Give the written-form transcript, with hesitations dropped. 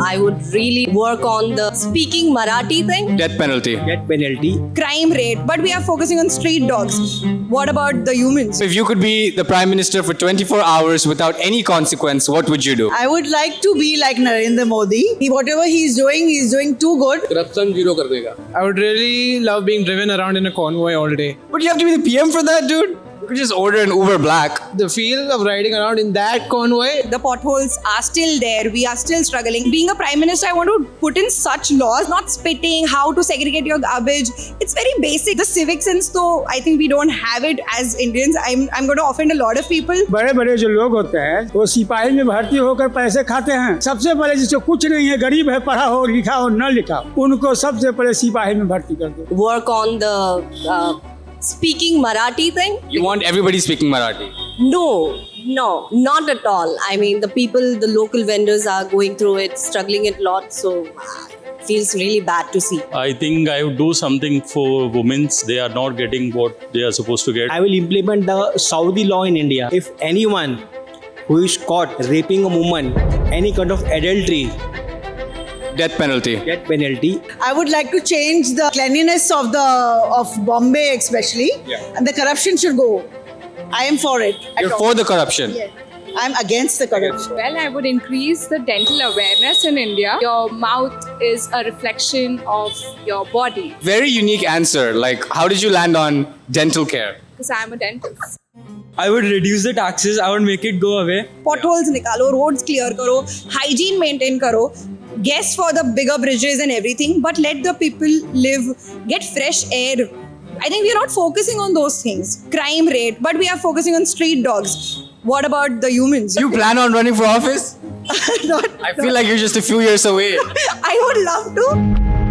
I would really work on the speaking Marathi thing. Death penalty. Death penalty. Crime rate, but we are focusing on street dogs. What about the humans? If you could be the Prime Minister for 24 hours without any consequence, what would you do? I would like to be like Narendra Modi. Whatever he's doing too good. Corruption zero kar dega. I would really love being driven around in a convoy all day. But you have to be the PM for that, dude. You could just order an Uber Black. The feel of riding around in that convoy. The potholes are still there. We are still struggling. Being a prime minister, I want to put in such laws, not spitting, how to segregate your garbage. It's very basic. The civic sense, though, I think we don't have it as Indians. I'm going to offend a lot of people. बड़े बड़े जो लोग होते हैं वो सिपाही में भर्ती होकर पैसे खाते हैं। सबसे पहले जिसको कुछ नहीं है, गरीब है, पढ़ा हो लिखा हो न लिखा हो, उनको सबसे पहले सिपाही में भर्ती कर दो। Work on the speaking Marathi thing. You want everybody speaking Marathi. No, not at all. I mean, the people, the local vendors are going through it, struggling a lot. So it feels really bad to see. I think I would do something for women. They are not getting what they are supposed to get. I will implement the Saudi law in India. If anyone who is caught raping a woman, any kind of adultery, Death penalty. death penalty. I would like to change the cleanliness of Bombay especially. And the corruption should go. I am for it. You're for the corruption. Yes. I'm against the corruption. Well, I would increase the dental awareness in India. Your mouth is a reflection of your body. Very unique answer. Like, how did you land on dental care? Because I'm a dentist. I would reduce the taxes. I would make it go away. Potholes nikalo, roads clear karo, hygiene maintain karo. Guess for the bigger bridges and everything, but let the people live, get fresh air. I think we are not focusing on those things. Crime rate, but we are focusing on street dogs. What about the humans? You plan on running for office? I feel like you're just a few years away. I would love to.